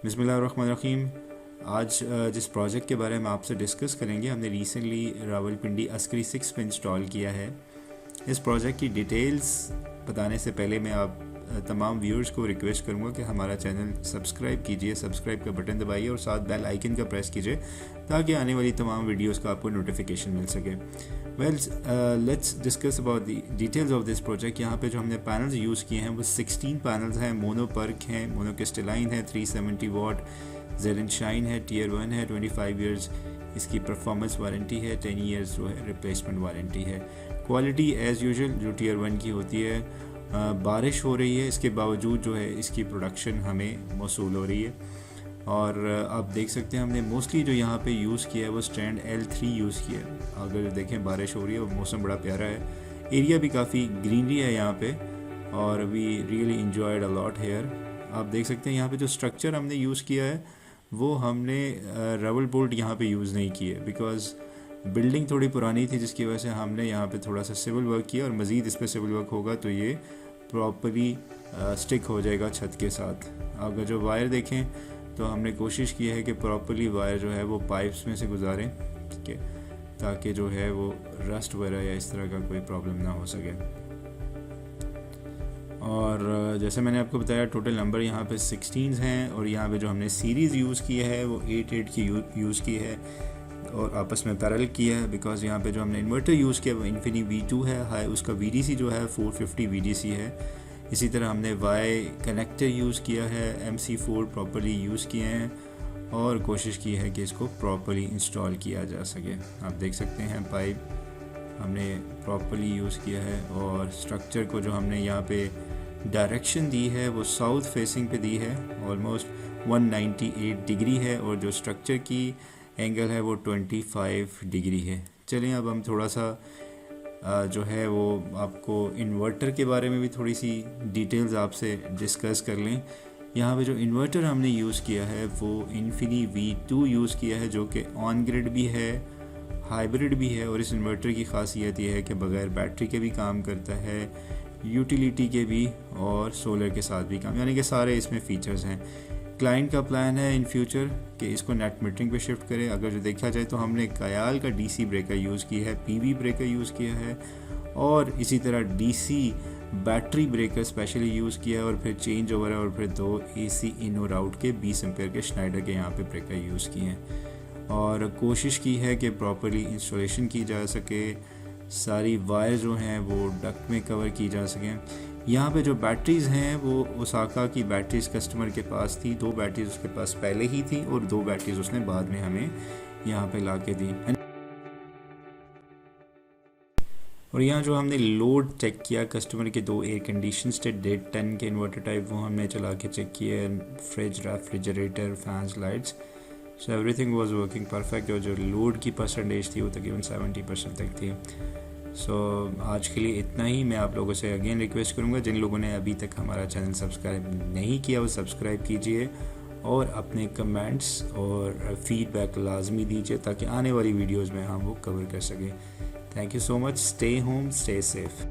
बिस्मिल्लाहिर्रहमानिर्रहीम। आज जिस प्रोजेक्ट के बारे में आपसे डिस्कस करेंगे, हमने रिसेंटली रावलपिंडी अस्करी 6 पे इंस्टॉल किया है। इस प्रोजेक्ट की डिटेल्स बताने से पहले मैं आप तमाम व्यूअर्स को रिक्वेस्ट करूंगा कि हमारा चैनल सब्सक्राइब कीजिए, सब्सक्राइब का बटन दबाइए और साथ बेल आइकन का प्रेस कीजिए ताकि आने वाली तमाम वीडियोस का आपको नोटिफिकेशन मिल सके। Let's discuss about the details of this project. यहाँ पे जो हमने पैनल्स यूज़ किए हैं वो 16 पैनल्स हैं, मोनो पर्क हैं, मोनो क्रिस्टलाइन है, 370 वाट जेड शाइन है, टियर 1 है, 25 ईयर्स इसकी परफॉर्मेंस वारंटी है, 10 ईयर्स जो है रिप्लेसमेंट वारंटी है। क्वालिटी एज़ यूजुअल जो टियर 1 की होती है। बारिश हो रही है, इसके बावजूद जो है इसकी प्रोडक्शन हमें मौसूल हो रही है। और आप देख सकते हैं हमने मोस्टली जो यहाँ पे यूज़ किया है वो स्टैंड L3 यूज़ किया है। अगर देखें बारिश हो रही है और मौसम बड़ा प्यारा है, एरिया भी काफ़ी ग्रीनरी है यहाँ पे और we really enjoyed a lot here. आप देख सकते हैं यहाँ पे जो स्ट्रक्चर हमने यूज़ किया है वो हमने रबल बोल्ट यहाँ पे यूज़ नहीं किए, बिकॉज़ बिल्डिंग थोड़ी पुरानी थी जिसकी वजह से हमने यहाँ पे थोड़ा सा सिविल वर्क किया और मज़ीद इस पर सिविल वर्क होगा तो ये प्रॉपरली स्टिक हो जाएगा छत के साथ। अगर जो वायर देखें तो हमने कोशिश की है कि प्रॉपरली वायर जो है वो पाइप्स में से गुजारें, ठीक है, ताकि जो है वो रस्ट वगैरह या इस तरह का कोई प्रॉब्लम ना हो सके। और जैसे मैंने आपको बताया टोटल नंबर यहाँ पे 16 हैं और यहाँ पे जो हमने सीरीज़ यूज़ की है वो 8 की यूज़ की है और आपस में पैरेलल किया है, बिकॉज़ यहाँ पे जो हमने इन्वर्टर यूज़ किया वो इन्फिनी V2 है, हाई उसका VDC जो है 450 VDC है। इसी तरह हमने वाई कनेक्टर यूज़ किया है, MC4 प्रॉपर्ली यूज़ किए हैं और कोशिश की है कि इसको प्रॉपर्ली इंस्टॉल किया जा सके। आप देख सकते हैं पाइप हमने प्रॉपर्ली यूज़ किया है और स्ट्रक्चर को जो हमने यहाँ पे डायरेक्शन दी है वो साउथ फेसिंग पे दी है, ऑलमोस्ट 198 डिग्री है और जो स्ट्रक्चर की एंगल है वो 25 डिग्री है। चलिए अब हम थोड़ा सा जो है वो आपको इन्वर्टर के बारे में भी थोड़ी सी डिटेल्स आपसे डिस्कस कर लें। यहाँ पे जो इन्वर्टर हमने यूज़ किया है वो इन्फिनी V2 यूज़ किया है, जो कि ऑन ग्रिड भी है, हाइब्रिड भी है और इस इन्वर्टर की खासियत ये है कि बगैर बैटरी के भी काम करता है, यूटिलिटी के भी और सोलर के साथ भी काम, यानी कि सारे इसमें फ़ीचर्स हैं। क्लाइंट का प्लान है इन फ्यूचर कि इसको नेट मीटरिंग पे शिफ्ट करें। अगर जो देखा जाए तो हमने कयाल का DC ब्रेकर यूज़ किया है, PV ब्रेकर यूज़ किया है और इसी तरह DC battery breaker specially use किया है और फिर चेंज ओवर है और फिर 2 AC इन और आउट के 20 एम्पेयर के श्नाइडर के यहाँ पे ब्रेकर यूज़ किए हैं और कोशिश की है कि प्रॉपर्ली इंस्टॉलेशन की जा सके, सारी वायर जो हैं वो डक्ट में कवर की जा सकें। यहाँ पे जो बैटरीज़ हैं वो ओसाका की बैटरीज़ कस्टमर के पास थी, 2 बैटरीज़ उसके पास पहले ही थी और 2 बैटरीज़ उसने बाद में हमें यहाँ पे ला के दी। और यहाँ जो हमने लोड चेक किया कस्टमर के 2 एयर कंडीशन थे 110 के इन्वर्टर टाइप, वो हमने चला के चेक किए, fridge, refrigerator, fans, lights, so everything was working perfect और जो लोड की परसेंटेज थी वो तकरीबन 70% तक थी। सो आज के लिए इतना ही। मैं आप लोगों से अगेन रिक्वेस्ट करूंगा जिन लोगों ने अभी तक हमारा चैनल सब्सक्राइब नहीं किया वो सब्सक्राइब कीजिए और अपने कमेंट्स और फीडबैक लाजमी दीजिए ताकि आने वाली वीडियोस में हम वो कवर कर सकें। Thank you so much. Stay home, stay safe.